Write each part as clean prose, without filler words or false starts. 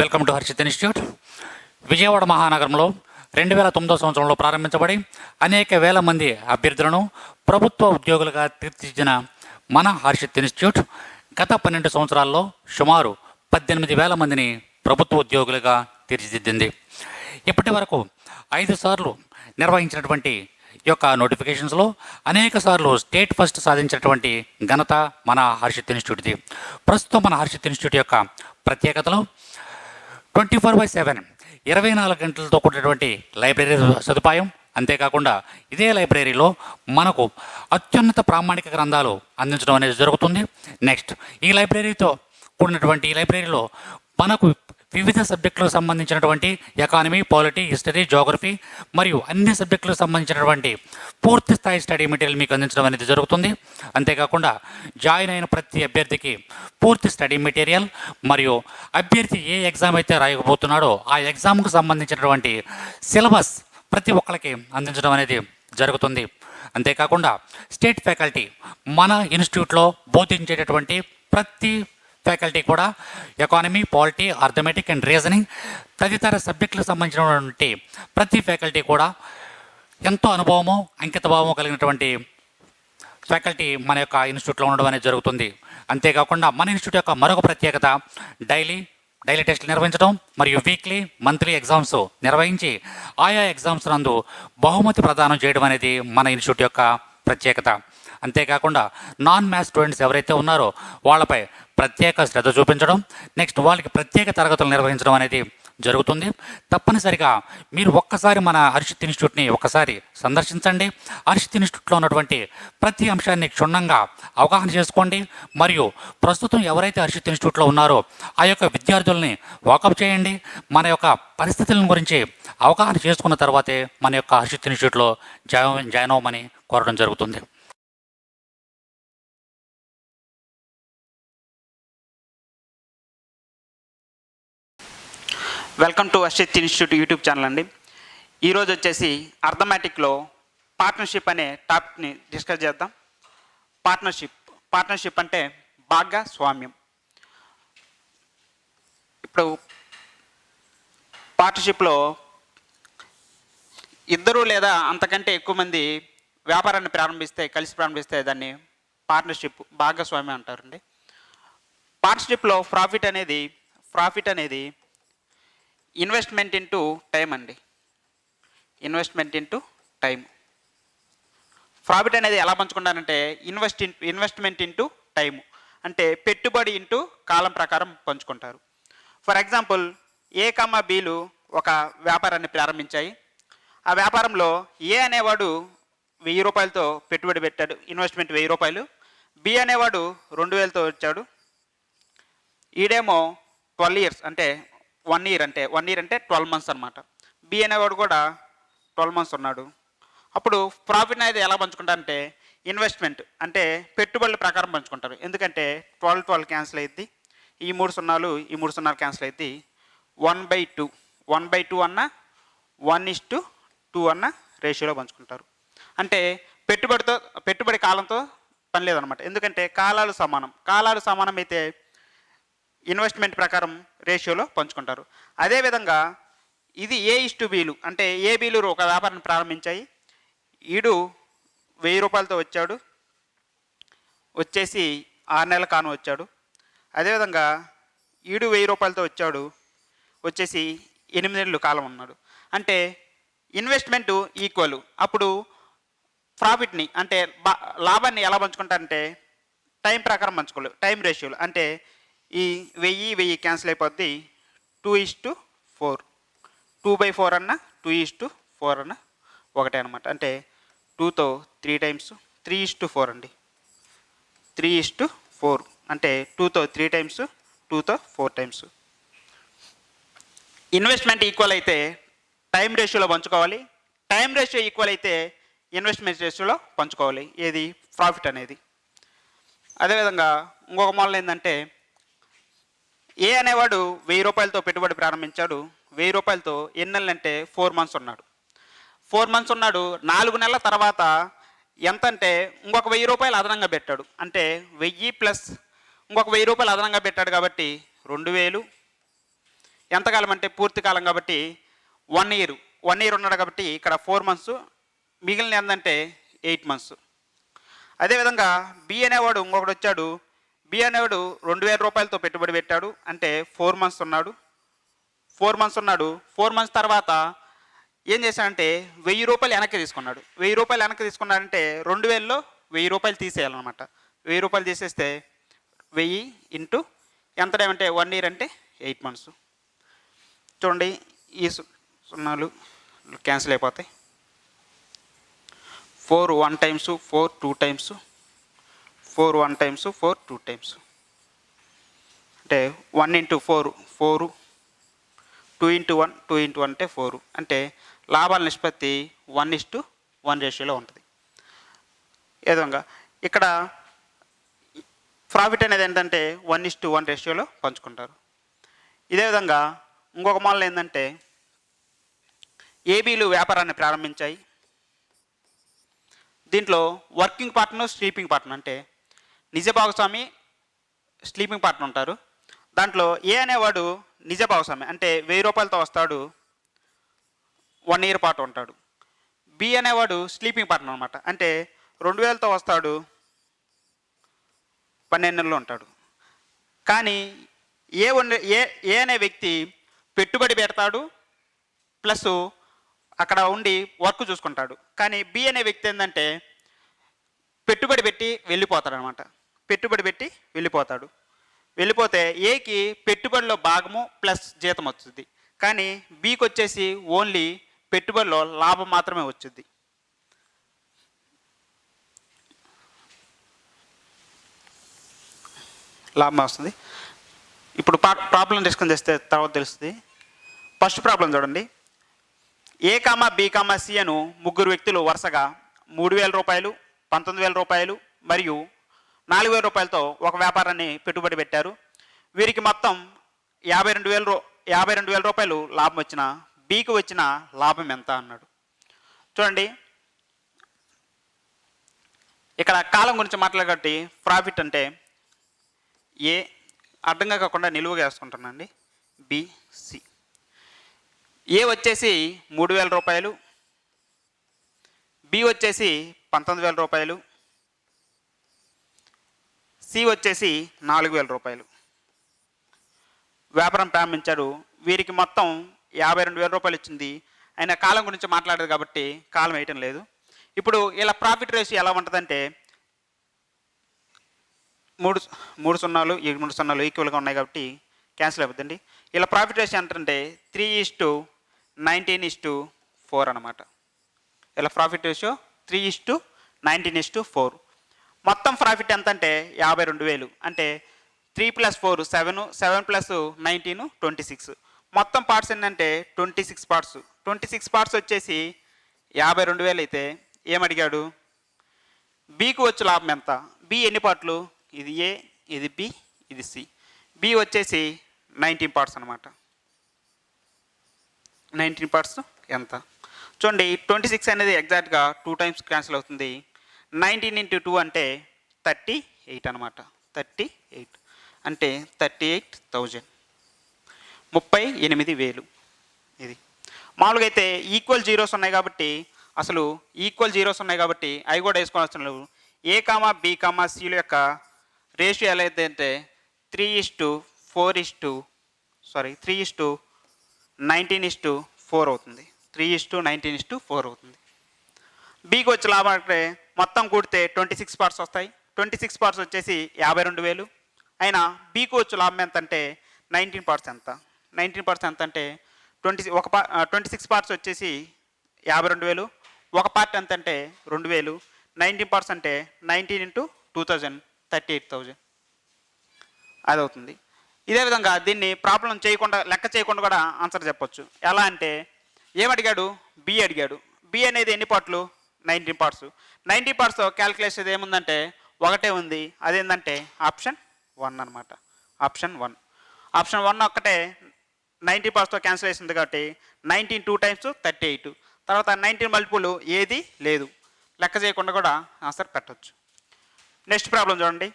Welcome to Harshit institute. Vijayawada మహానగరంలో 2009 సంవత్సరంలో ప్రారంభించబడి అనేక వేల మంది అభ్యర్థులను ప్రభుత్వ ఉద్యోగులుగా తీర్చిదిద్దిన మన హర్షిత్ ఇన్స్టిట్యూట్ గత 12 సంవత్సరాల్లో సుమారు 18,000 మందిని ప్రభుత్వ ఉద్యోగులుగా తీర్చిదిద్దింది. ఇప్పటి వరకు 5 సార్లు నిర్వహించినటువంటి ఈ యొక్క నోటిఫికేషన్స్లో అనేక సార్లు స్టేట్ ఫస్ట్ సాధించినటువంటి ఘనత మన హర్షిత్ ఇన్స్టిట్యూట్ది. ప్రస్తుతం మన హర్షిత్ ఇన్స్టిట్యూట్ యొక్క ప్రత్యేకతలు 24/7 24 గంటలతో కూడినటువంటి లైబ్రరీ సదుపాయం. అంతేకాకుండా ఇదే లైబ్రరీలో మనకు అత్యున్నత ప్రామాణిక గ్రంథాలు అందించడం అనేది జరుగుతుంది. నెక్స్ట్ ఈ లైబ్రరీతో కూడినటువంటి ఈ లైబ్రరీలో మనకు వివిధ సబ్జెక్టులకు సంబంధించినటువంటి ఎకానమీ, పాలిటీ, హిస్టరీ, జోగ్రఫీ మరియు అన్ని సబ్జెక్టులకు సంబంధించినటువంటి పూర్తి స్థాయి స్టడీ మెటీరియల్ మీకు అందించడం అనేది జరుగుతుంది. అంతేకాకుండా జాయిన్ అయిన ప్రతి అభ్యర్థికి పూర్తి స్టడీ మెటీరియల్ మరియు అభ్యర్థి ఏ ఎగ్జామ్ అయితే రాయకపోతున్నాడో ఆ ఎగ్జామ్కు సంబంధించినటువంటి సిలబస్ ప్రతి ఒక్కరికి అందించడం అనేది జరుగుతుంది. అంతేకాకుండా స్టేట్ ఫ్యాకల్టీ మన ఇన్స్టిట్యూట్లో బోధించేటటువంటి ప్రతి ఫ్యాకల్టీ కూడా economy, polity, arithmetic and reasoning తదితర సబ్జెక్టులకు సంబంధించినటువంటి ప్రతి ఫ్యాకల్టీ కూడా ఎంతో అనుభవము, అంకితభావము కలిగినటువంటి ఫ్యాకల్టీ మన యొక్క ఇన్స్టిట్యూట్లో ఉండడం అనేది జరుగుతుంది. అంతేకాకుండా మన ఇన్స్టిట్యూట్ యొక్క మరొక ప్రత్యేకత డైలీ టెస్టులు నిర్వహించడం మరియు వీక్లీ, మంత్లీ ఎగ్జామ్స్ నిర్వహించి ఆయా ఎగ్జామ్స్ నందు బహుమతి ప్రదానం చేయడం అనేది మన ఇన్స్టిట్యూట్ యొక్క ప్రత్యేకత. అంతేకాకుండా నాన్ మ్యాథ్స్ స్టూడెంట్స్ ఎవరైతే ఉన్నారో వాళ్ళపై ప్రత్యేక శ్రద్ధ చూపించడం, నెక్స్ట్ వాళ్ళకి ప్రత్యేక తరగతులు నిర్వహించడం అనేది జరుగుతుంది. తప్పనిసరిగా మీరు ఒక్కసారి మన హర్షిత్ ఇన్స్టిట్యూట్ని ఒక్కసారి సందర్శించండి. హర్షిత్ ఇన్స్టిట్యూట్లో ఉన్నటువంటి ప్రతి అంశాన్ని క్షుణ్ణంగా అవగాహన చేసుకోండి. మరియు ప్రస్తుతం ఎవరైతే హర్షిత్ ఇన్స్టిట్యూట్లో ఉన్నారో ఆ యొక్క విద్యార్థుల్ని వాకప్ చేయండి. మన యొక్క పరిస్థితుల గురించి అవగాహన చేసుకున్న తర్వాతే మన యొక్క హర్షిత్ ఇన్స్టిట్యూట్లో జాయిన్ అవ్వమని కోరడం జరుగుతుంది. Welcome to Harshit institute YouTube channel అండి. ఈరోజు వచ్చేసి అర్థమెటిక్లో పార్ట్నర్షిప్ అనే టాపిక్ని డిస్కస్ చేద్దాం. పార్ట్నర్షిప్ అంటే భాగస్వామ్యం. ఇప్పుడు పార్ట్నర్షిప్లో ఇద్దరు లేదా అంతకంటే ఎక్కువ మంది వ్యాపారాన్ని కలిసి ప్రారంభిస్తే దాన్ని పార్ట్నర్షిప్, భాగస్వామ్యం అంటారండి. పార్ట్నర్షిప్లో ప్రాఫిట్ అనేది ఇన్వెస్ట్మెంట్ ఇంటూ టైం అండి. Investment into time. ప్రాఫిట్ అనేది ఎలా పంచుకుంటారంటే ఇన్వెస్ట్మెంట్ ఇంటూ టైం అంటే పెట్టుబడి ఇంటూ కాలం ప్రకారం పంచుకుంటారు. ఫర్ ఎగ్జాంపుల్ ఏ, బీలు ఒక వ్యాపారాన్ని ప్రారంభించాయి. ఆ వ్యాపారంలో ఏ అనేవాడు 1000 రూపాయలతో పెట్టుబడి పెట్టాడు, ఇన్వెస్ట్మెంట్ 1000 రూపాయలు. బి అనేవాడు 2000తో వచ్చాడు. ఈడేమో 12 ఇయర్స్ అంటే 1 ఇయర్ అంటే 12 మంత్స్ అనమాట. బి అనేవాడు కూడా 12 మంత్స్ ఉన్నాడు. అప్పుడు ప్రాఫిట్ అనేది ఎలా పంచుకుంటారంటే ఇన్వెస్ట్మెంట్ అంటే పెట్టుబడుల ప్రకారం పంచుకుంటారు. ఎందుకంటే 12 క్యాన్సిల్ అయ్యిద్ది, ఈ 3 సున్నాలు క్యాన్సిల్ అయ్యిద్ది. 1/2 అన్న 1:2 అన్న రేషియోలో పంచుకుంటారు. అంటే పెట్టుబడి కాలంతో పని లేదనమాట. ఎందుకంటే కాలాలు సమానం అయితే ఇన్వెస్ట్మెంట్ ప్రకారం రేషియోలో పంచుకుంటారు. అదేవిధంగా ఇది A:B అంటే ఏబీలు ఒక వ్యాపారాన్ని ప్రారంభించాయి. ఈడు 1000 రూపాయలతో వచ్చాడు, వచ్చేసి 6 నెలల కాను వచ్చాడు. అదేవిధంగా ఈడు 1000 రూపాయలతో వచ్చాడు, వచ్చేసి 8 నెలలు కాలం ఉన్నాడు. అంటే ఇన్వెస్ట్మెంట్ ఈక్వల్. అప్పుడు ప్రాఫిట్ని అంటే లాభాన్ని ఎలా పంచుకుంటారంటే టైం ప్రకారం పంచుకోలేదు, టైం రేషియోలు. అంటే ఈ 1000 క్యాన్సిల్ అయిపోద్ది. 2:4 2/4 అన్న 2:4 అన్న ఒకటే అనమాట. అంటే 2తో 3 టైమ్స్ 3:4 అండి. 3:4 అంటే 2తో 3 టైమ్స్ 2తో 4 టైమ్స్. ఇన్వెస్ట్మెంట్ ఈక్వల్ అయితే టైం రేషియోలో పంచుకోవాలి, టైం రేషియో ఈక్వల్ అయితే ఇన్వెస్ట్మెంట్ రేషియోలో పంచుకోవాలి. ఏది ప్రాఫిట్ అనేది. అదేవిధంగా ఇంకొక మోడల్ ఏంటంటే ఏ అనేవాడు 1000 రూపాయలతో పెట్టుబడి ప్రారంభించాడు. 1000 రూపాయలతో ఎన్ని నెలలు అంటే 4 మంత్స్ ఉన్నాడు. 4 నెలల తర్వాత ఎంత అంటే ఇంకొక 1000 రూపాయలు అదనంగా పెట్టాడు. అంటే 1000 ప్లస్ ఇంకొక 1000 రూపాయలు అదనంగా పెట్టాడు కాబట్టి 2000 ఎంతకాలం అంటే పూర్తి కాలం కాబట్టి 1 ఇయర్. 1 ఇయర్ ఉన్నాడు కాబట్టి ఇక్కడ 4 మంత్స్, మిగిలిన ఏంటంటే 8 మంత్స్. అదేవిధంగా బి అనేవాడు ఇంకొకటి వచ్చాడు. బి అనేవాడు 2000 రూపాయలతో పెట్టుబడి పెట్టాడు, అంటే 4 మంత్స్ ఉన్నాడు. 4 మంత్స్ ఉన్నాడు. 4 మంత్స్ తర్వాత ఏం చేశాడంటే 1000 రూపాయలు వెనక్కి తీసుకున్నాడు. 1000 రూపాయలు వెనక్కి తీసుకున్నాడంటే 2000లో 1000 రూపాయలు తీసేయాలన్నమాట. 1000 రూపాయలు తీసేస్తే 1000 ఇంటూ ఎంత అంటే 1 ఇయర్ అంటే 8 మంత్స్. చూడండి, ఈ సున్నాలు క్యాన్సిల్ అయిపోతాయి. 4 1 టైమ్స్, 4 2 టైమ్స్, 4 1 టైమ్స్, 4 2 టైమ్స్, అంటే 1 ఇంటూ 4 4, 2 ఇంటూ 1 2 ఇంటూ 1 అంటే 4. అంటే లాభాల నిష్పత్తి 1:1 రేషియోలో ఉంటుంది. ఏ విధంగా ఇక్కడ ప్రాఫిట్ అనేది ఏంటంటే 1:1 రేషియోలో పంచుకుంటారు. ఇదే విధంగా ఇంకొక మోడల్ ఏంటంటే ఏబీలు వ్యాపారాన్ని ప్రారంభించాయి. దీంట్లో వర్కింగ్ పార్ట్నర్, స్లీపింగ్ పార్ట్నర్, అంటే నిజ భాగస్వామి, స్లీపింగ్ పార్ట్నర్ ఉంటారు. దాంట్లో ఏ అనేవాడు నిజ భాగస్వామి, అంటే 1000 రూపాయలతో వస్తాడు, 1 ఇయర్ పాటు ఉంటాడు. బి అనేవాడు స్లీపింగ్ పార్ట్నర్ అనమాట, అంటే 2000తో వస్తాడు, 12 నెలలు ఉంటాడు. కానీ ఏ అనే వ్యక్తి పెట్టుబడి పెడతాడు ప్లస్ అక్కడ ఉండి వర్క్ చూసుకుంటాడు. కానీ బి అనే వ్యక్తి ఏంటంటే పెట్టుబడి పెట్టి వెళ్ళిపోతాడు అనమాట. పెట్టుబడి పెట్టి వెళ్ళిపోతాడు. వెళ్ళిపోతే ఏకి పెట్టుబడిలో భాగము ప్లస్ జీతం వస్తుంది. కానీ బికి వచ్చేసి ఓన్లీ పెట్టుబడిలో లాభం మాత్రమే వచ్చింది. లాభం వస్తుంది. ఇప్పుడు ప్రాబ్లం డిస్కస్ చేస్తే తర్వాత తెలుస్తుంది. ఫస్ట్ ప్రాబ్లం చూడండి. ఏ కామా బి కామా సి అను ముగ్గురు వ్యక్తులు వరుసగా 3000 రూపాయలు, 19000 రూపాయలు మరియు 4000 రూపాయలతో ఒక వ్యాపారాన్ని పెట్టుబడి పెట్టారు. వీరికి మొత్తం 52,000 రూపాయలు లాభం వచ్చిన బికి వచ్చిన లాభం ఎంత అన్నాడు. చూడండి, ఇక్కడ కాలం గురించి మాట్లాడబట్టి ప్రాఫిట్ అంటే ఏ అడ్డంగా కాకుండా నిలువుగా వేసుకుంటున్నాండి. బిసి. ఏ వచ్చేసి 3000 రూపాయలు, బి వచ్చేసి 19000 రూపాయలు, సి వచ్చేసి 4000 రూపాయలు. వ్యాపారం ప్రారంభించాడు. వీరికి మొత్తం 52,000 రూపాయలు ఇచ్చింది. ఆయన కాలం గురించి మాట్లాడదు కాబట్టి కాలం వేయటం లేదు. ఇప్పుడు ఇలా ప్రాఫిట్ రేషియో ఎలా ఉంటుందంటే 3 సున్నాలు 3 సున్నాలు ఈక్వల్గా ఉన్నాయి కాబట్టి క్యాన్సిల్ అయిపోద్దండి. ఇలా ప్రాఫిట్ రేషియో అంటే 3:19:4 అనమాట. ఇలా ప్రాఫిట్ రేషియో 3:19:4. మొత్తం ప్రాఫిట్ ఎంత అంటే 52,000. అంటే 3 + 4 7, 7 + 19 26. మొత్తం పార్ట్స్ ఏంటంటే 26 పార్ట్స్. 26 పార్ట్స్ వచ్చేసి 52,000 అయితే ఏమడిగాడు, బికి వచ్చే లాభం ఎంత? బి ఎన్ని పార్ట్లు? ఇది ఏ, ఇది బి, ఇది సి. బి వచ్చేసి 19 పార్ట్స్ అనమాట. 19 పార్ట్స్ ఎంత చూడండి. 26 అనేది ఎగ్జాక్ట్గా 2 టైమ్స్ క్యాన్సిల్ అవుతుంది. 19 × 2 అంటే 38 అనమాట. 38 అంటే 38,000, 38,000. ఇది మామూలుగా అయితే ఈక్వల్ జీరోస్ ఉన్నాయి కాబట్టి అసలు ఈక్వల్ జీరోస్ ఉన్నాయి కాబట్టి అవి కూడా వేసుకోవాల్సిన లేవు. ఏ కామా బి కామా సిల యొక్క రేషియో ఎలా అయితే అంటే 3:19:4 అవుతుంది. 3:19:4 అవుతుంది. బికి వచ్చే లాభం అంటే మొత్తం కూడితే 26 పార్ట్స్ వస్తాయి. 26 పార్ట్స్ వచ్చేసి 52,000. అయినా బికి వచ్చే లాభం ఎంత అంటే 19 పార్ట్స్ ఎంత? 19 పార్ట్స్ ఎంత అంటే 26 పార్ట్స్ వచ్చేసి 52,000. ఒక పార్ట్ ఎంత అంటే 2,000. 19 పార్ట్స్ అంటే 19 × 2000 38,000 అది అవుతుంది. ఇదే విధంగా దీన్ని ప్రాబ్లం చేయకుండా లెక్క చేయకుండా కూడా ఆన్సర్ చెప్పొచ్చు. ఎలా అంటే ఏమడిగాడు, బి అడిగాడు. బి అనేది ఎన్ని పార్ట్లు? 19 పార్ట్స్. 90 పార్ట్స్ క్యాలిక్యులేషన్ ఏముందంటే ఒకటే ఉంది. అదేంటంటే ఆప్షన్ 1 అనమాట. ఆప్షన్ 1. ఆప్షన్ 1 ఒక్కటే 90 పార్ట్స్తో క్యాన్సిలేషన్ ఉంది కాబట్టి 19 2 టైమ్స్ 38. తర్వాత 19 మల్టిపుల్ ఏది లేదు. లెక్క చేయకుండా కూడా ఆన్సర్ పెట్టవచ్చు. నెక్స్ట్ ప్రాబ్లం చూడండి.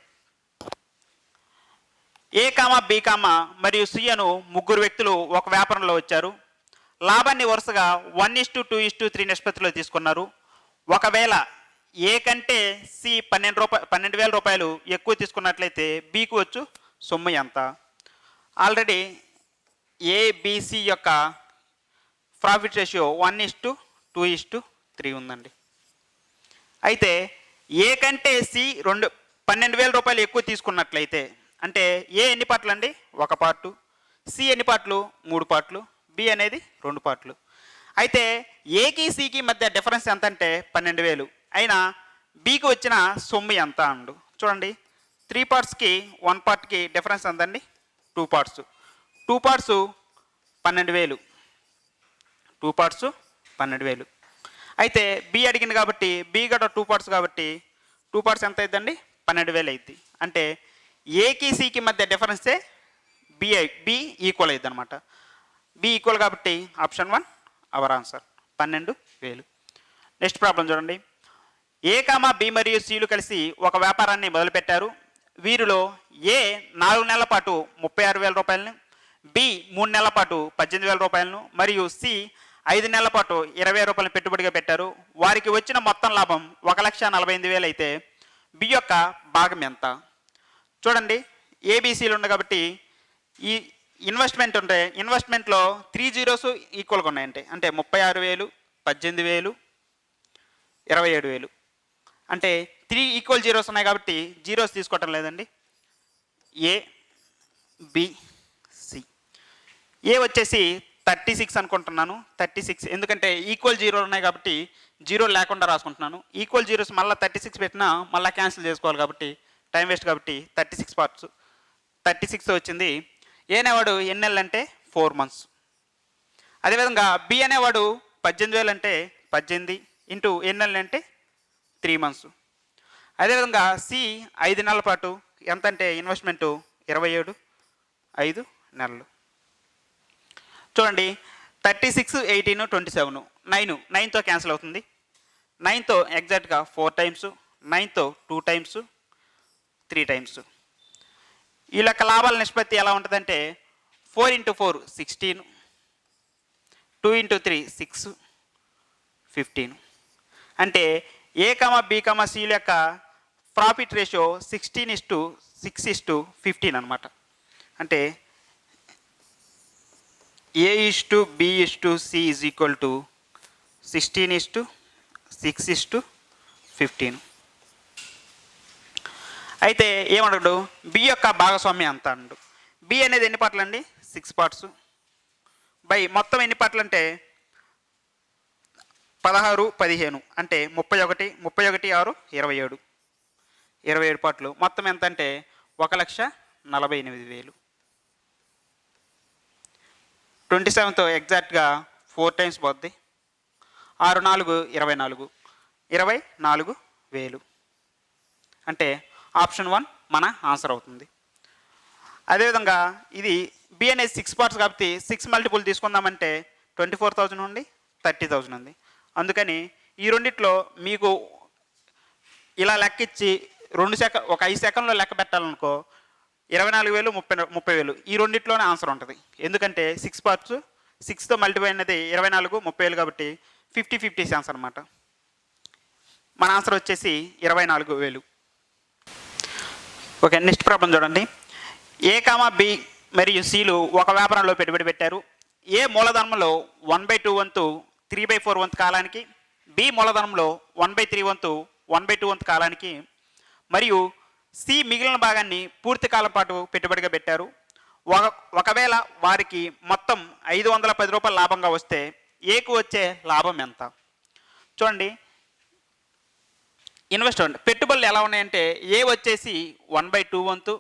ఏ కామా బి కామా మరియు సి అను ముగ్గురు వ్యక్తులు ఒక వ్యాపారంలో వచ్చారు. లాభాన్ని వరుసగా 1:2:3 నిష్పత్తిలో తీసుకున్నారు. ఒకవేళ ఏ కంటే సి 12,000 రూపాయలు ఎక్కువ తీసుకున్నట్లయితే బికు వచ్చు సొమ్ము ఎంత? ఆల్రెడీ ఏబిసి యొక్క ప్రాఫిట్ రేషియో 1:2:3 ఉందండి. అయితే ఏ కంటే సి 12,000 రూపాయలు ఎక్కువ తీసుకున్నట్లయితే అంటే ఏ ఎన్ని పార్ట్లు అండి? 1 పార్టు. సి ఎన్ని పార్ట్లు? 3 పార్ట్లు. బి అనేది 2 పార్ట్లు. అయితే ఏకి సికి మధ్య డిఫరెన్స్ ఎంత అంటే 12,000. అయినా బికి వచ్చిన సొమ్ము ఎంత అండు చూడండి. 3 పార్ట్స్కి 1 పార్ట్కి డిఫరెన్స్ ఎంతండి? 2 పార్ట్స్. 2 పార్ట్స్ 12,000. 2 పార్ట్స్ 12,000. అయితే బి అడిగింది కాబట్టి బి కూడా 2 పార్ట్స్ కాబట్టి 2 పార్ట్స్ ఎంత అవుతుందండి? 12,000 అవుతుంది. అంటే ఏకి సికి మధ్య డిఫరెన్సే బి ఈక్వల్ అవుతుంది అనమాట. బి ఈక్వల్ కాబట్టి option 1 our answer 12,000. Next problem చూడండి. ఏ కామా బి మరియు సిలు కలిసి ఒక వ్యాపారాన్ని మొదలుపెట్టారు. వీరిలో ఏ 4 నెలల పాటు 36,000 రూపాయలను, బి 3 నెలల పాటు 18,000 రూపాయలను మరియు సి 5 నెలల పాటు 20,000 రూపాయలను పెట్టుబడిగా పెట్టారు. వారికి వచ్చిన మొత్తం లాభం 1,48,000 అయితే బి యొక్క భాగం ఎంత? చూడండి, ఏబిసిలు ఉంది కాబట్టి ఈ ఇన్వెస్ట్మెంట్ ఉంటే ఇన్వెస్ట్మెంట్లో 3 జీరోస్ ఈక్వల్గా ఉన్నాయంటే అంటే 36,000, 18,000, 27,000 అంటే 3 ఈక్వల్ జీరోస్ ఉన్నాయి కాబట్టి జీరోస్ తీసుకోవటం లేదండి. A B C. ఏ వచ్చేసి 36 అనుకుంటున్నాను. 36 ఎందుకంటే ఈక్వల్ జీరోలు ఉన్నాయి కాబట్టి జీరో లేకుండా రాసుకుంటున్నాను. ఈక్వల్ జీరోస్ మళ్ళీ 36 పెట్టినా మళ్ళీ క్యాన్సిల్ చేసుకోవాలి కాబట్టి టైం వేస్ట్ కాబట్టి 36 పార్ట్స్. 36 వచ్చింది. ఏ అనేవాడు ఎన్ని నెలలు అంటే 4 months. అదేవిధంగా బి అనేవాడు 18,000 అంటే 18 ఇంటూ ఎన్ని నెలలు అంటే 3 months. అదేవిధంగా సి 5 నెలల పాటు ఎంత అంటే ఇన్వెస్ట్మెంటు 27, 5 నెలలు. చూడండి 36, 18, 27, 9తో క్యాన్సిల్ అవుతుంది. 9తో ఎగ్జాక్ట్గా 4 times, 9తో 2 times, 3 times. ఈ లెక్క లాభాల నిష్పత్తి ఎలా ఉంటుందంటే 4 × 4 16, 2 × 3 6, 15. అంటే ఏ కామా బి కామా సి యొక్క ప్రాఫిట్ రేషియో 16:6:15 అనమాట. అంటే A:B:C is equal to 16:6:15. అయితే ఏమన్నాడు? బి యొక్క భాగస్వామ్యం ఎంత అన్నాడు. బి అనేది ఎన్ని పార్ట్లు అండి? 6 parts. బై మొత్తం ఎన్ని పార్ట్లు అంటే 16, 15 అంటే 31, 31, 6, 27. 27 పార్ట్లు. మొత్తం ఎంత అంటే 1,48,000. 27తో ఎగ్జాక్ట్గా 4 times పోద్ది. 6, 4, 24. 24,000 అంటే ఆప్షన్ 1 మన ఆన్సర్ అవుతుంది. అదేవిధంగా ఇది బి అనేది 6 parts కాబట్టి 6 మల్టిపుల్ తీసుకుందామంటే 24,000 ఉంది, 30,000 ఉంది. అందుకని ఈ రెండిట్లో మీకు ఇలా లెక్కిచ్చి ఒక 5 సెకండ్లో లెక్క పెట్టాలనుకో 24,000, 30,000 ఈ రెండిట్లోనే ఆన్సర్ ఉంటుంది. ఎందుకంటే 6 parts 6తో మల్టిప్లై అనేది 24, 30,000 కాబట్టి 50-50 ఛాన్స్ అనమాట. మన ఆన్సర్ వచ్చేసి 24,000. ఓకే, నెక్స్ట్ ప్రాబ్లం చూడండి. ఏ కామా బి మరియు సిలు ఒక వ్యాపారంలో పెట్టుబడి పెట్టారు. ఏ మూలధనంలో 1/2 వంతు 3/4 వంతు కాలానికి, బి మూలధనంలో 1/3 వంతు 1/2 వంతు కాలానికి మరియు సి మిగిలిన భాగాన్ని పూర్తి కాలం పాటు పెట్టుబడిగా పెట్టారు. ఒకవేళ వారికి మొత్తం 510 రూపాయలు లాభంగా వస్తే ఏకు వచ్చే లాభం ఎంత? చూడండి, ఇన్వెస్ట్మెంట్ పెట్టుబడులు ఎలా ఉన్నాయంటే ఏ వచ్చేసి 1/2 వంతు,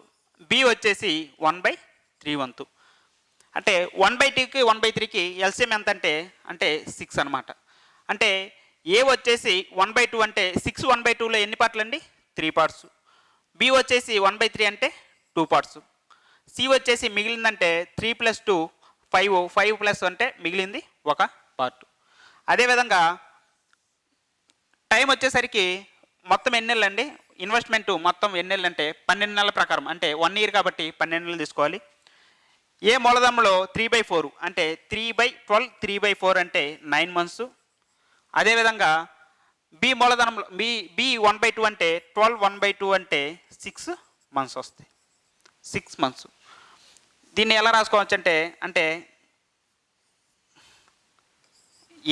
బి వచ్చేసి 1/3 వంతు. అంటే 1/2కి 1/3కి ఎల్సిఎం ఎంత అంటే 6 అనమాట. అంటే ఏ వచ్చేసి 1/2 అంటే 6 1/2లో ఎన్ని పార్ట్లు అండి? 3 parts. బి వచ్చేసి 1/3 అంటే 2 parts. సి వచ్చేసి మిగిలిందంటే 3 + 2 5, 5 + అంటే మిగిలింది 1 part. అదేవిధంగా టైం వచ్చేసరికి మొత్తం ఎన్ని నెలలు అండి? ఇన్వెస్ట్మెంట్ మొత్తం ఎన్ని నెలలు అంటే 12 నెలల ప్రకారం, అంటే 1 ఇయర్ కాబట్టి 12 నెలలు తీసుకోవాలి. ఏ మూలధనంలో 3/4 అంటే 3/12, 3/4 అంటే 9 మంత్స్. అదేవిధంగా బి మూలధనంలో బి 1/2 అంటే 12, 1/2 అంటే 6 మంత్స్ వస్తాయి, 6 మంత్స్. దీన్ని ఎలా రాసుకోవచ్చు అంటే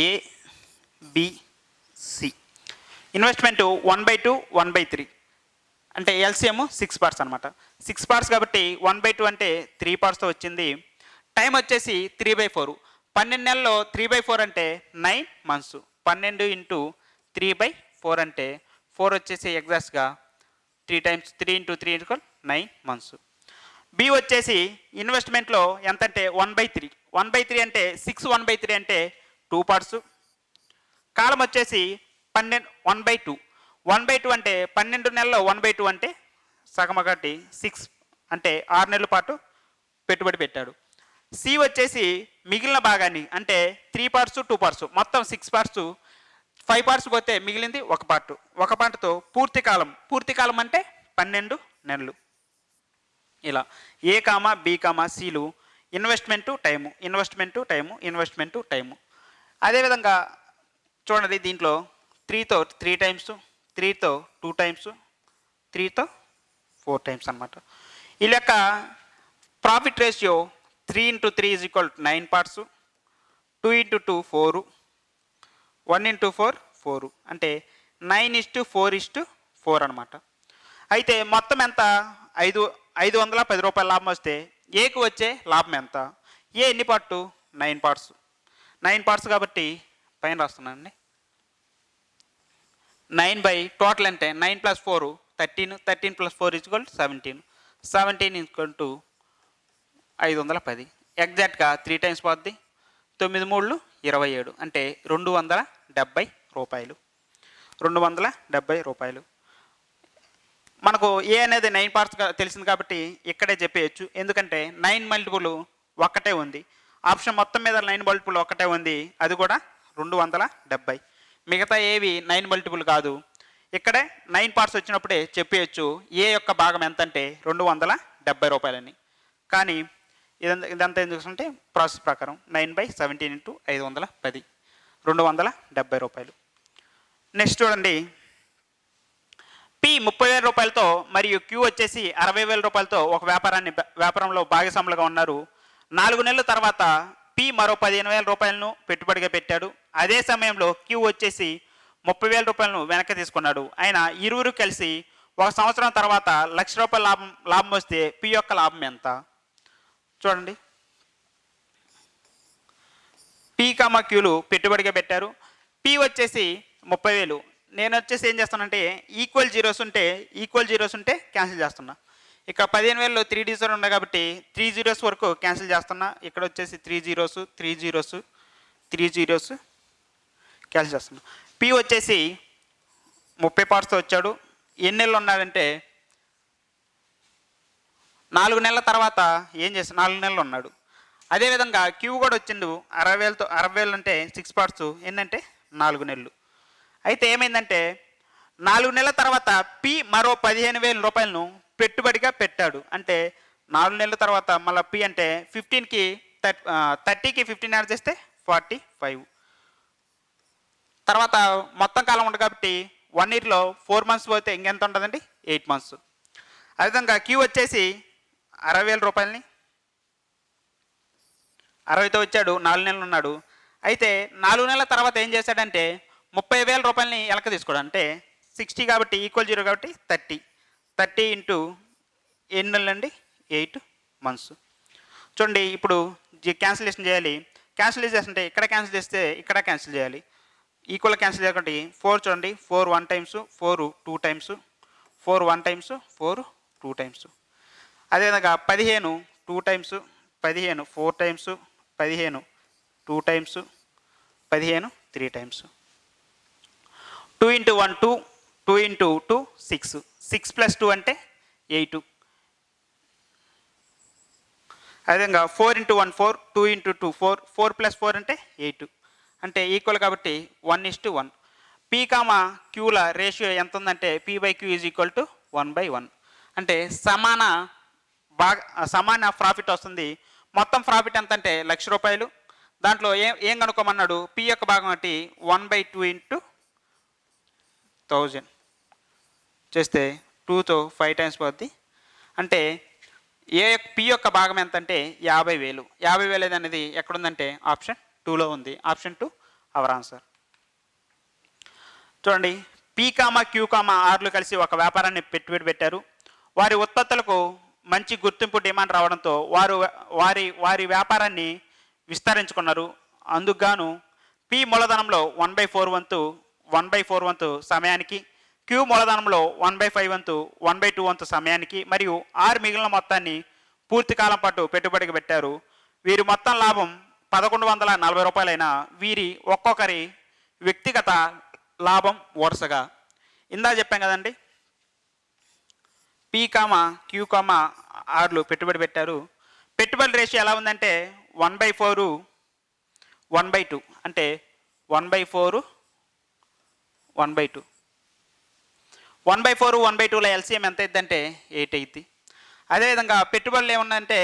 ఏ బి సి. ఇన్వెస్ట్మెంట్ 1/2, 1/3 అంటే ఎల్సిఎం 6 పార్ట్స్ అనమాట. 6 పార్ట్స్ కాబట్టి 1/2 అంటే 3 పార్ట్స్తో వచ్చింది. టైం వచ్చేసి 3/4. 12 నెలల్లో 3/4 అంటే 9 మంత్స్. 12 ఇంటూ 3/4 అంటే 4 వచ్చేసి ఎగ్జాక్ట్గా 3 times 3 into 3 = 9 మంత్స్. బి వచ్చేసి ఇన్వెస్ట్మెంట్లో ఎంత అంటే 1/3. 1/3 అంటే 6 1/3 అంటే 2 పార్ట్స్. కాలం వచ్చేసి 1/2. 1/2 అంటే 12 నెలల్లో 1/2 అంటే సగం ఒకటి 6 అంటే 6 నెలల పాటు పెట్టుబడి పెట్టాడు. సి వచ్చేసి మిగిలిన భాగాన్ని అంటే 3 పార్ట్స్ 2 పార్ట్స్ మొత్తం 6 పార్ట్స్ 5 పార్ట్స్ పోతే మిగిలింది ఒక పార్ట్. ఒక పార్ట్తో పూర్తి కాలం అంటే 12 నెలలు. ఇలా ఏ కామా బి కామా సిలు ఇన్వెస్ట్మెంటు టైము. అదేవిధంగా చూడండి, దీంట్లో 3తో 3 టైమ్స్, 3తో 2 టైమ్స్, 3తో 4 టైమ్స్ అనమాట. ఈ లెక్క profit ratio 3 into 3 = 9 parts, 2 into 2 4, 1 into 4 4 అంటే 9:4:4 అనమాట. అయితే మొత్తం ఎంత? 510 రూపాయల లాభం వస్తే ఏకు వచ్చే లాభం ఎంత? ఏ ఎన్ని పార్టు? 9 పార్ట్స్. 9 పార్ట్స్ కాబట్టి పైన రాస్తున్నానండి. 9 టోటల్ అంటే 9 + 4 13, 13 + 4 = 17, 17 = 510. ఎగ్జాక్ట్గా 3 టైమ్స్ పోద్ది. 9 3 27 అంటే 270 రూపాయలు. 270 రూపాయలు. మనకు ఏ అనేది 9 పార్ట్స్ తెలిసింది కాబట్టి ఇక్కడే చెప్పేయచ్చు. ఎందుకంటే 9 మల్టిపుల్ ఒక్కటే ఉంది. ఆప్షన్ మొత్తం మీద 9 మల్టిపుల్ ఒక్కటే ఉంది, అది కూడా 270. మిగతా ఏవి 9 మల్టిపుల్ కాదు. ఇక్కడే 9 పార్ట్స్ వచ్చినప్పుడే చెప్పేయచ్చు ఏ యొక్క భాగం ఎంత అంటే 270 రూపాయలని. కానీ ఇదంతా ఎందుకు అంటే ప్రాసెస్ ప్రకారం 9/17 × 510 270 రూపాయలు. నెక్స్ట్ చూడండి, పి 30,000 రూపాయలతో మరియు క్యూ వచ్చేసి 60,000 రూపాయలతో ఒక వ్యాపారంలో భాగస్వాములుగా ఉన్నారు. 4 నెలల తర్వాత పి మరో 15,000 రూపాయలను పెట్టుబడిగా పెట్టాడు. అదే సమయంలో క్యూ వచ్చేసి 30,000 రూపాయలను వెనక్కి తీసుకున్నాడు. ఆయన ఇరువురు కలిసి 1 సంవత్సరం తర్వాత 1,00,000 రూపాయల లాభం వస్తే పి యొక్క లాభం ఎంత? చూడండి, పి కామా క్యూలు పెట్టుబడిగా పెట్టారు. పి వచ్చేసి 30,000. నేను వచ్చేసి ఏం చేస్తానంటే ఈక్వల్ జీరోస్ ఉంటే క్యాన్సిల్ చేస్తున్నా. ఇక్కడ 15,000లో 3 డిజిట్స్ ఉన్నాయి కాబట్టి 3 జీరోస్ వరకు క్యాన్సిల్ చేస్తున్నా. ఇక్కడ వచ్చేసి 3 జీరోస్ క్యాన్సిల్ చేస్తున్నా. పి వచ్చేసి 30 పార్ట్స్తో వచ్చాడు. ఎన్ని నెలలు ఉన్నాడంటే 4 నెలల తర్వాత ఏం చేస్తాడు? 4 నెలలు ఉన్నాడు. అదేవిధంగా క్యూ కూడా వచ్చిండు 60,000 అంటే 6 పార్ట్స్ ఏంటంటే 4 నెలలు. అయితే ఏమైందంటే 4 నెలల తర్వాత పి మరో 15,000 రూపాయలను పెట్టుబడిగా పెట్టాడు. అంటే 4 నెలల తర్వాత మళ్ళీ పి అంటే 15కి 30కి 15 యాడ్ చేస్తే 45. తర్వాత మొత్తం కాలం ఉంటుంది కాబట్టి 1 ఇయర్లో 4 మంత్స్ పోతే ఇంకెంత ఉంటుందండి? 8 మంత్స్. అదేవిధంగా క్యూ వచ్చేసి 60,000 రూపాయలని 60తో వచ్చాడు, 4 నెలలు ఉన్నాడు. అయితే 4 నెలల తర్వాత ఏం చేశాడంటే 30,000 రూపాయలని వెనక తీసుకోవడం. అంటే 60 కాబట్టి ఈక్వల్ 0 కాబట్టి 30 ఇంటూ ఎన్ని నెలలు అండి? 8 మంత్స్. చూడండి, ఇప్పుడు క్యాన్సిలేషన్ చేయాలి. క్యాన్సిలేషన్ అంటే ఇక్కడ క్యాన్సిల్ చేస్తే ఇక్కడ క్యాన్సిల్ చేయాలి. ఈక్వల్ క్యాన్సిల్ చేయకండి. 4 చూడండి, 4 1 టైమ్స్, 4 2 టైమ్స్, 4 1 టైమ్స్, 4 2 టైమ్స్. అదేవిధంగా 15 2 టైమ్స్, 15 4 టైమ్స్, 15 2 టైమ్స్, 15 3 టైమ్స్. 2 × 1 2, 2 × 2 6, 6 + 2 అంటే 8. అదేవిధంగా 4 × 1 4, 2 × 2 4, 4 + 4 అంటే 8. అంటే ఈక్వల్ కాబట్టి 1:1. పీ కామా క్యూల రేషియో ఎంత ఉందంటే P/Q ఈజ్ ఈక్వల్ టు 1/1. అంటే సమాన ప్రాఫిట్ వస్తుంది. మొత్తం ప్రాఫిట్ ఎంత అంటే ₹1,00,000. దాంట్లో ఏం కనుక్కోమన్నాడు? పి యొక్క భాగం అంటే 1/2 ఇంటూ 1000 చేస్తే 2తో 5 టైమ్స్ పోద్ది. అంటే పి యొక్క భాగం ఎంత అంటే 50,000. 50,000 అనేది ఎక్కడుందంటే ఆప్షన్ 2లో ఉంది. Option 2 our answer. చూడండి, పీ కామా క్యూ కామా ఆర్లు కలిసి ఒక వ్యాపారాన్ని పెట్టుబడి పెట్టారు. వారి ఉత్పత్తులకు మంచి గుర్తింపు డిమాండ్ రావడంతో వారి వ్యాపారాన్ని విస్తరించుకున్నారు. అందుకు గాను పి మూలధనంలో 1/4 వంతు సమయానికి, క్యూ మూలధనంలో 1/5 వంతు 1/2 వంతు సమయానికి మరియు ఆర్ మిగిలిన మొత్తాన్ని పూర్తి కాలం పాటు పెట్టుబడికి పెట్టారు. వీరి మొత్తం లాభం ₹1,140 వీరి ఒక్కొక్కరి వ్యక్తిగత లాభం వరుసగా ఇందా చెప్పాం కదండి, పీ కామా క్యూ కామా ఆర్లు పెట్టుబడి పెట్టారు. పెట్టుబడి రేషియో ఎలా ఉందంటే 1/4 1/2 అంటే 1/4 1/2. 1/4 1/2లో ఎల్సిఎం ఎంత అయిద్దంటే 8 అయింది. అదేవిధంగా పెట్టుబడులు ఏముందంటే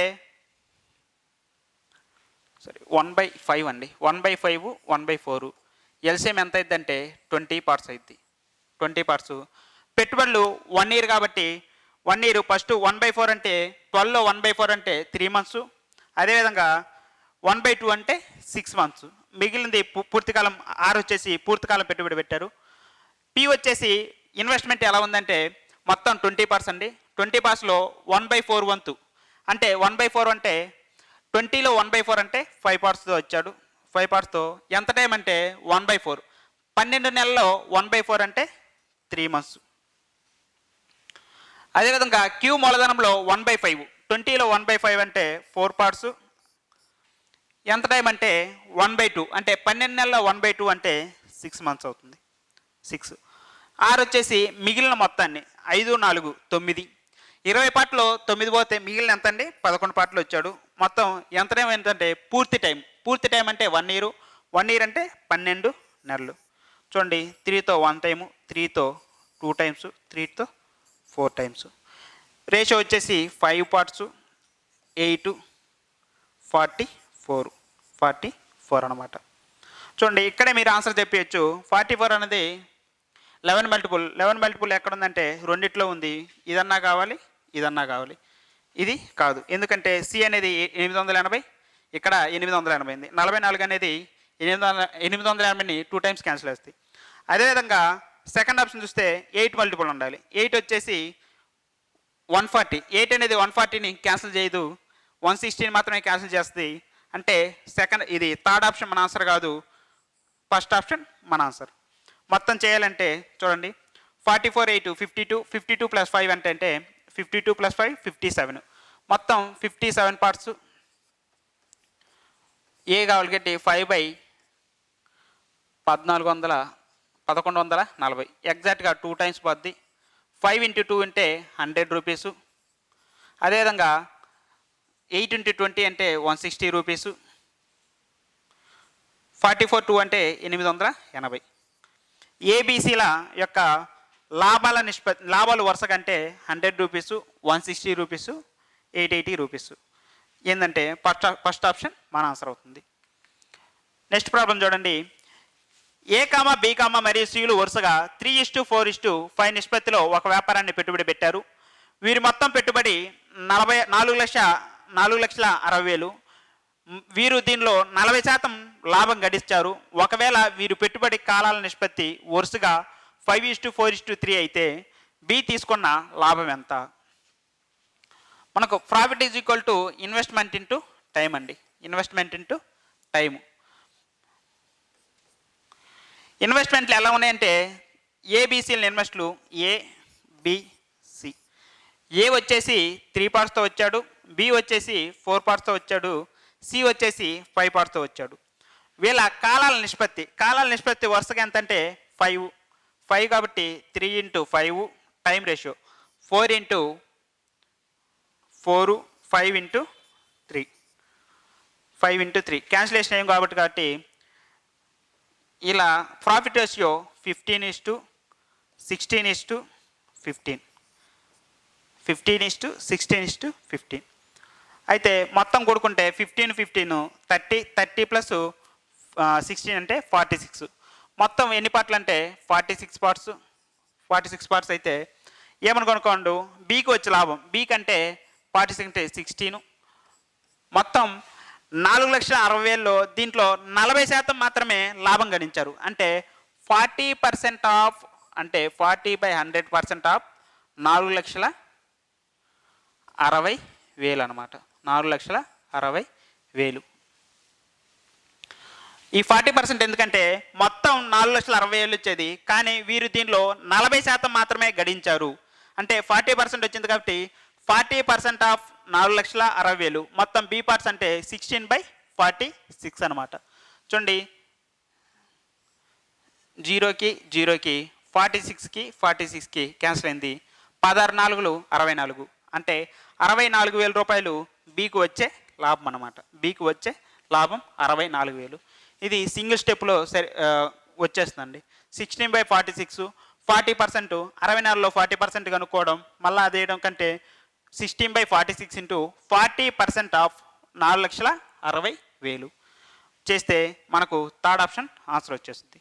1/5 అండి. 1/5 1/4 ఎల్సిఎం ఎంత అయిద్దంటే 20 పార్ట్స్ అయింది. 20 పార్ట్స్. పెట్టుబడులు 1 ఇయర్ కాబట్టి 1 ఇయర్ ఫస్ట్ 1/4 అంటే 12లో 1/4 అంటే 3 months. అదేవిధంగా 1/2 అంటే 6 months. మిగిలింది పూర్తికాలం. ఆర్ వచ్చేసి పూర్తికాలం పెట్టుబడి పెట్టారు. పి వచ్చేసి ఇన్వెస్ట్మెంట్ ఎలా ఉందంటే మొత్తం 20 parts అండి. 20 partsలో 1/4 వంతు అంటే 1/4 అంటే 20లో 1/4 అంటే 5 partsతో వచ్చాడు. 5 partsతో ఎంత టైం అంటే 1/4. 12 నెలల్లో 1/4 అంటే 3 months. అదేవిధంగా క్యూ మూలధనంలో 1/5. 20లో 1/5 అంటే 4 parts. ఎంత టైం అంటే 1/2 అంటే 12 నెలల్లో 1/2 అంటే 6 months అవుతుంది. 6. ఆర్ వచ్చేసి మిగిలిన మొత్తాన్ని 5 4 9. 20 పార్ట్లో 9 పోతే మిగిలిన ఎంత అండి 11 పార్ట్లు వచ్చాడు. మొత్తం ఎంత టైం ఏంటంటే పూర్తి టైం అంటే 1 year. 1 year అంటే 12 నెలలు. చూడండి, 3తో 1 time, 3తో 2 times, 3తో 4 times. రేషియో వచ్చేసి 5 parts 8 44 అనమాట. చూడండి, ఇక్కడే మీరు ఆన్సర్ చెప్పచ్చు. 44 అనేది 11 multiple. 11 multiple ఎక్కడ ఉందంటే రెండిట్లో ఉంది. ఇదన్నా కావాలి, ఇదన్నా కావాలి. ఇది కాదు, ఎందుకంటే సి అనేది 880, ఇక్కడ 880 ఉంది. 44 అనేది 880ని 2 times క్యాన్సిల్ చేస్తాయి. అదేవిధంగా సెకండ్ ఆప్షన్ చూస్తే 8 multiple ఉండాలి. 8 వచ్చేసి 140. 8 అనేది 140ని క్యాన్సిల్ చేయదు, 160ని మాత్రమే క్యాన్సిల్ చేస్తుంది. అంటే ఇది థర్డ్ ఆప్షన్ మన ఆన్సర్ కాదు, ఫస్ట్ ఆప్షన్ మన ఆన్సర్. మొత్తం చేయాలంటే చూడండి, 44 8 52. 52 + 5 అంటే 52 + 5 57. మొత్తం 57 parts. ఏ కావాలి కాబట్టి 5/1140 ఎగ్జాక్ట్గా 2 times పోద్ది. 5 × 2 అంటే 100 rupees. అదేవిధంగా 8 × 20 అంటే 160 rupees. 44 2 అంటే 880. ఏబిసిల యొక్క లాభాలు వరుస కంటే 100 rupees, 160 rupees, 880 rupees. ఏంటంటే ఫస్ట్ ఆప్షన్ మన ఆన్సర్ అవుతుంది. నెక్స్ట్ ప్రాబ్లం చూడండి. ఏ కామా బి కామా మరియు సిలు వరుసగా 3:4:5 నిష్పత్తిలో ఒక వ్యాపారాన్ని పెట్టుబడి పెట్టారు. వీరి మొత్తం పెట్టుబడి 4,60,000. వీరు దీనిలో 40% లాభం గడిస్తారు. ఒకవేళ వీరు పెట్టుబడి కాలాల నిష్పత్తి వరుసగా 5:4:3 అయితే బి తీసుకున్న లాభం ఎంత? మనకు profit is equal to investment into time అండి. Investment into time. ఇన్వెస్ట్మెంట్లు ఎలా ఉన్నాయంటే ఏబిసిల ఇన్వెస్ట్లు ఏబిసి. ఏ వచ్చేసి 3 partsతో వచ్చాడు, బి వచ్చేసి 4 partsతో వచ్చాడు, సి వచ్చేసి 5 partsతో వచ్చాడు. వీళ్ళ కాలాల నిష్పత్తి వరుసగా ఎంత అంటే 5 కాబట్టి 3 × 5 టైం రేషియో 4 × 4 5 × 3 5 × 3 క్యాన్సిలేషన్ ఏం కాబట్టి ఇలా ప్రాఫిట్ రేషియో 15:16:15. 15:16:15. అయితే మొత్తం కూడుకుంటే 15 30 ప్లస్ 16 అంటే 46. మొత్తం ఎన్ని పార్ట్లు అంటే 46 పార్ట్స్. 46 పార్ట్స్ అయితే ఏమని కొనుక్కోండు, బీకి వచ్చే లాభం, బీకి అంటే 46 అంటే 16. మొత్తం 4,60,000లో దీంట్లో 40% మాత్రమే లాభం గణించారు. అంటే 40% ఆఫ్, అంటే 40/100% ఆఫ్ 4,60,000 అనమాట. 4,60,000. ఈ 40% ఎందుకంటే మొత్తం 4,60,000 వచ్చేది, కానీ వీరు దీనిలో 40% మాత్రమే గడించారు. అంటే 40% వచ్చింది కాబట్టి 40% ఆఫ్ 4,60,000. మొత్తం బి పార్ట్స్ అంటే 16/46 అనమాట. చూడండి, 0కి 0కి 46కి 46కి క్యాన్సిల్ అయింది. 16 64 అంటే 64,000 రూపాయలు బీకు వచ్చే లాభం అనమాట. బీకు వచ్చే లాభం 64,000. ఇది సింగిల్ స్టెప్లో వచ్చేస్తుందండి. 16/46 40%, 64లో 40% కనుక్కోవడం, మళ్ళీ అది వేయడం కంటే 16/46 ఇంటూ 40% ఆఫ్ 4,60,000 చేస్తే మనకు థర్డ్ ఆప్షన్ ఆన్సర్ వచ్చేస్తుంది.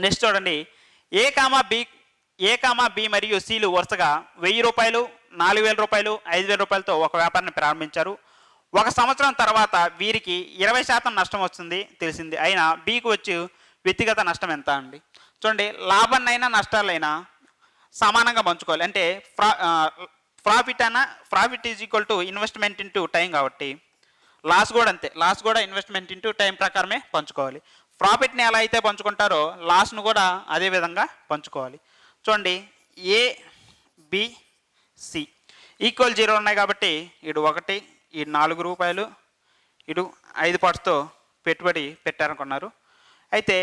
నెక్స్ట్ చూడండి, ఏ కామా బి మరియు సిలు వరుసగా 1,000 రూపాయలు, 4,000 రూపాయలు, 5,000 రూపాయలతో ఒక వ్యాపారాన్ని ప్రారంభించారు. 1 సంవత్సరం తర్వాత వీరికి 20% నష్టం వస్తుంది తెలిసింది. అయినా బికి వచ్చి వ్యక్తిగత నష్టం ఎంత అండి? చూడండి, లాభాన్నైనా నష్టాలైనా సమానంగా పంచుకోవాలి. అంటే profit is equal to investment into time కాబట్టి లాస్ కూడా అంతే. లాస్ కూడా ఇన్వెస్ట్మెంట్ ఇంటూ టైం ప్రకారమే పంచుకోవాలి. ప్రాఫిట్ని ఎలా అయితే పంచుకుంటారో లాస్ను కూడా అదే విధంగా పంచుకోవాలి. చూడండి, ఏ బి సి ఈక్వల్ 0 ఉన్నాయి కాబట్టి ఇటు 1, ఈ 4 రూపాయలు, ఇటు 5 పార్ట్స్తో పెట్టుబడి పెట్టారనుకున్నారు. అయితే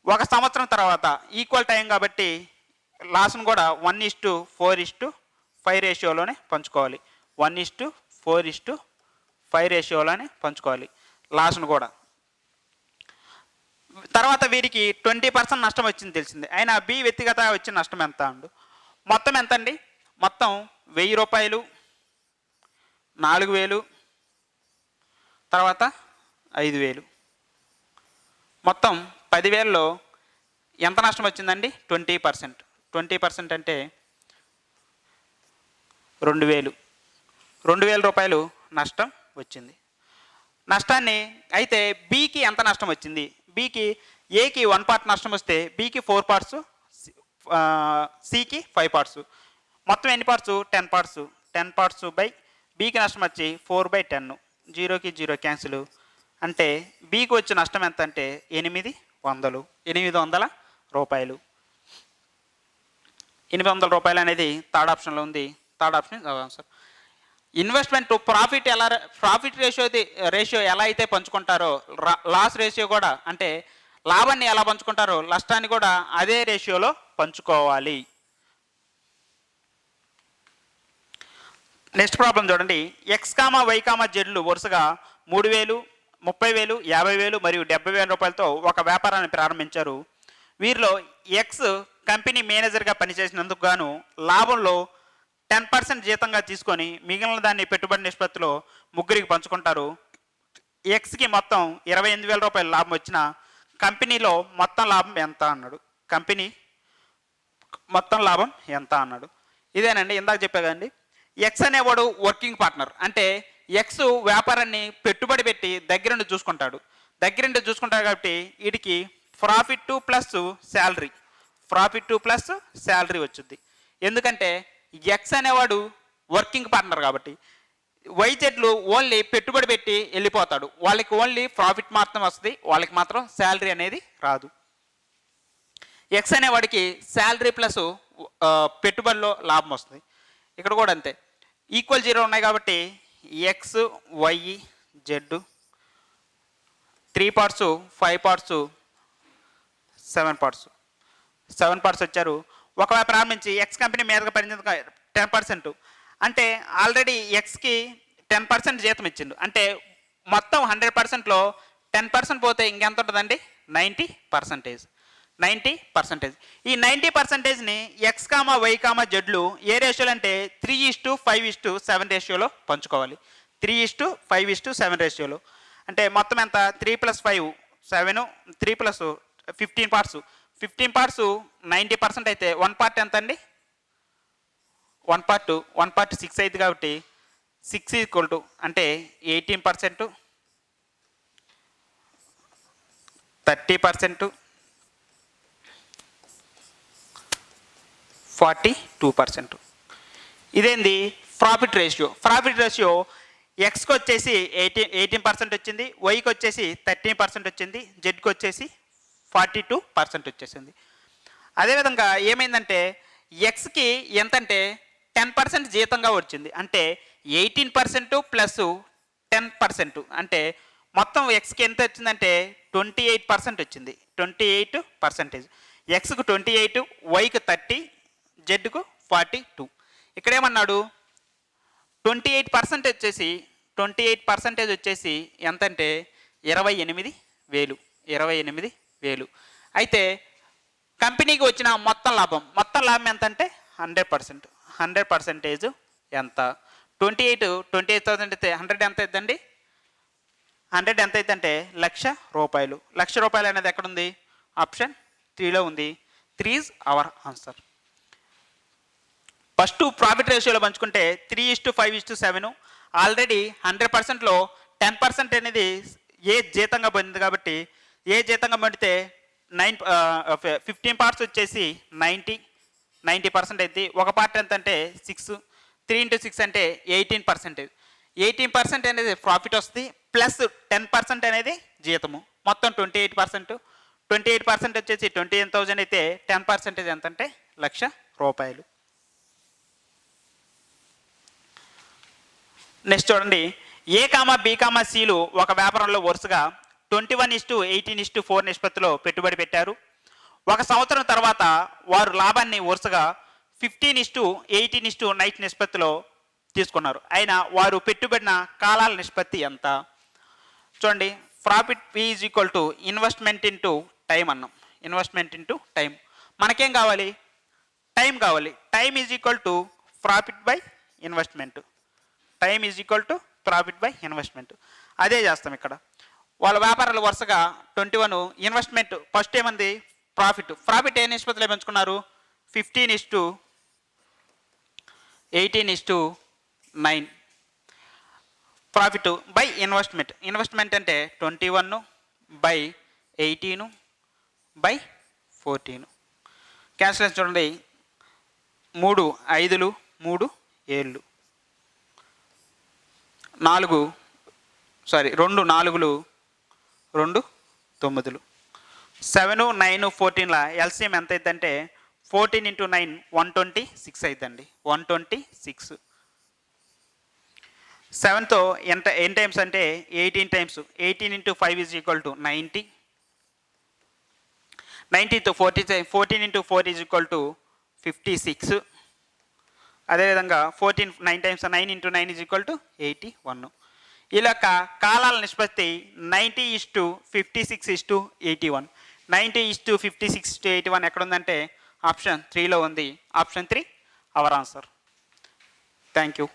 1 సంవత్సరం తర్వాత ఈక్వల్ టైం కాబట్టి లాస్ను కూడా 1:4:5 రేషియోలోనే పంచుకోవాలి. 1:4:5 రేషియోలోనే పంచుకోవాలి లాస్ను కూడా. తర్వాత వీరికి 20% నష్టం వచ్చింది తెలిసింది. అయినా బి వ్యక్తిగత వచ్చిన నష్టం ఎంత అండు? మొత్తం ఎంత అండి? మొత్తం 1,000 రూపాయలు, 4,000, తర్వాత 5,000, మొత్తం 10,000లో ఎంత నష్టం వచ్చిందండి? 20%. 20% అంటే 2,000. 2,000 రూపాయలు నష్టం వచ్చింది. నష్టాన్ని అయితే బికి ఎంత నష్టం వచ్చింది? బికి ఏకి 1 పార్ట్ నష్టం వస్తే బికి 4 పార్ట్స్, సికి 5 పార్ట్స్. మొత్తం ఎన్ని పార్ట్స్? 10 పార్ట్స్. 10 పార్ట్స్ బై బికి నష్టం వచ్చి 4/10. 0కి 0 క్యాన్సిల్. అంటే బికి వచ్చే నష్టం ఎంత అంటే 800 రూపాయలు. 800 రూపాయలు అనేది థర్డ్ ఆప్షన్లో ఉంది. Third option answer. Investment profit ratio ఎలా అయితే పంచుకుంటారో లాస్ రేషియో కూడా, అంటే లాభాన్ని ఎలా పంచుకుంటారో నష్టాన్ని కూడా అదే రేషియోలో పంచుకోవాలి. నెక్స్ట్ ప్రాబ్లం చూడండి, ఎక్స్ కామా వై కామా జెడ్లు వరుసగా 3,000, 30,000, 50,000 మరియు 70,000 రూపాయలతో ఒక వ్యాపారాన్ని ప్రారంభించారు. వీరిలో ఎక్స్ కంపెనీ మేనేజర్గా పనిచేసినందుకు గాను లాభంలో 10% జీతంగా తీసుకొని మిగిలిన దాన్ని పెట్టుబడి నిష్పత్తిలో ముగ్గురికి పంచుకుంటారు. ఎక్స్కి మొత్తం 28,000 రూపాయల లాభం వచ్చిన కంపెనీలో మొత్తం లాభం ఎంత అన్నాడు. కంపెనీ మొత్తం లాభం ఎంత అన్నాడు. ఇదేనండి ఇందాక చెప్పా కదండి, ఎక్స్ అనేవాడు వర్కింగ్ పార్ట్నర్. అంటే ఎక్స్ వ్యాపారాన్ని పెట్టుబడి పెట్టి దగ్గరుండి చూసుకుంటాడు కాబట్టి వీటికి ప్రాఫిట్ ప్లస్ శాలరీ వచ్చింది. ఎందుకంటే ఎక్స్ అనేవాడు వర్కింగ్ పార్ట్నర్ కాబట్టి. వైజెడ్లు ఓన్లీ పెట్టుబడి పెట్టి వెళ్ళిపోతాడు, వాళ్ళకి ఓన్లీ ప్రాఫిట్ మాత్రం వస్తుంది, వాళ్ళకి మాత్రం శాలరీ అనేది రాదు. ఎక్స్ అనేవాడికి శాలరీ ప్లస్ పెట్టుబడిలో లాభం వస్తుంది. ఇక్కడ కూడా అంతే, ఈక్వల్ 0 ఉన్నాయి కాబట్టి X Y Z 3 parts, 5 parts, 7 parts వచ్చారు. ఒకవేళ ప్రారంభించి ఎక్స్ కంపెనీ మీదగా పనిచేందుకు 10%, అంటే ఆల్రెడీ ఎక్స్కి 10% జీతం ఇచ్చిండు. అంటే మొత్తం 100%లో 10% పోతే ఇంకెంత ఉంటుందండి? 90%. 90%. ఈ 90%ని ఎక్స్ కామా వై కామా జెడ్లు ఏ రేషియోలో అంటే 3:5:7 రేషియోలో పంచుకోవాలి. 3:5:7 రేషియోలో అంటే మొత్తం ఎంత 3+5 7 3+15 పార్ట్స్ 15 పార్ట్స్ 90% అయితే 1 పార్ట్ ఎంత అండి 1 పార్ట్ 6 అయింది కాబట్టి 6 అంటే 18%, 30%, 42%. ఇదేంది ప్రాఫిట్ రేషియో ఎక్స్కి వచ్చేసి 18% వచ్చింది, వైకి వచ్చేసి 13% వచ్చింది, జెడ్కి వచ్చేసి 42% వచ్చేసింది. అదేవిధంగా ఏమైందంటే ఎక్స్కి ఎంతంటే 10% జీతంగా వచ్చింది, అంటే 18% ప్లస్ 10% అంటే మొత్తం ఎక్స్కి ఎంత వచ్చిందంటే 28% వచ్చింది. 28%. ఎక్స్కు 28, వైకి 30, జెడ్కు 42. ఇక్కడ ఏమన్నాడు 28% వచ్చేసి ఎంతంటే 28,000. అయితే కంపెనీకి వచ్చిన మొత్తం లాభం ఎంతంటే 100% ఎంత 28,000 అయితే 100 ఎంత అవుతుందండి 100 ఎంత అవుతుందంటే ₹1,00,000. ₹1,00,000 అనేది ఎక్కడుంది ఆప్షన్ 3లో ఉంది. 3 is our answer. First profit రేషియోలో పంచుకుంటే 3:5:7 ఆల్రెడీ 100%లో 10% అనేది ఏ జీతంగా పొందింది కాబట్టి ఏ జీతంగా పొందితే 15 పార్ట్స్ వచ్చేసి 90% అయితే ఒక పార్ట్ ఎంత అంటే 6 3 × 6 అంటే 18%. 18% అనేది ప్రాఫిట్ వస్తుంది ప్లస్ 10% అనేది జీతము మొత్తం 28% వచ్చేసి 28,000 అయితే 10% ఎంత అంటే ₹1,00,000. నెక్స్ట్ చూడండి ఏ కామా బి కామా సిలు ఒక వ్యాపారంలో వరుసగా 21:18:4 నిష్పత్తిలో పెట్టుబడి పెట్టారు. ఒక సంవత్సరం తర్వాత వారు లాభాన్ని వరుసగా 15:18:9 నిష్పత్తిలో తీసుకున్నారు. అయినా వారు పెట్టుబడిన కాలాల నిష్పత్తి ఎంత? చూడండి profit P is equal to investment into time అన్నాం. ఇన్వెస్ట్మెంట్ ఇంటూ టైం మనకేం కావాలి టైం కావాలి. Time is equal to profit by investment. Time is equal to profit by investment. అదే చేస్తాం ఇక్కడ. వాళ్ళ వ్యాపారాలు వరుసగా 21 ఇన్వెస్ట్మెంట్ ఫస్ట్ ఏమంది ప్రాఫిట్ ఏ నిష్పత్తిలో పెంచుకున్నారు 15:18:9 ప్రాఫిట్ బై ఇన్వెస్ట్మెంట్ అంటే 21/18/14 క్యాన్సిలేషన్ చూడండి 3 5లు 3 7లు 2 4లు 2 9లు 7 9 14ల ఎల్సిఎం ఎంత అవుతుందంటే 14 × 9 126 అవుతుందండి 126. 7తో ఎన్ టైమ్స్ అంటే 18 times 18 × 5 is equal to 90. 90తో 14 × 4 is equal to 56. అదేవిధంగా 9 టైమ్స్ 9 × 9 ఈజ్ ఈక్వల్ టు 81. ఇలా కాలాల నిష్పత్తి 90:56:81. 90:56:81 ఎక్కడ ఉందంటే ఆప్షన్ 3లో ఉంది. Option 3 our answer. Thank you.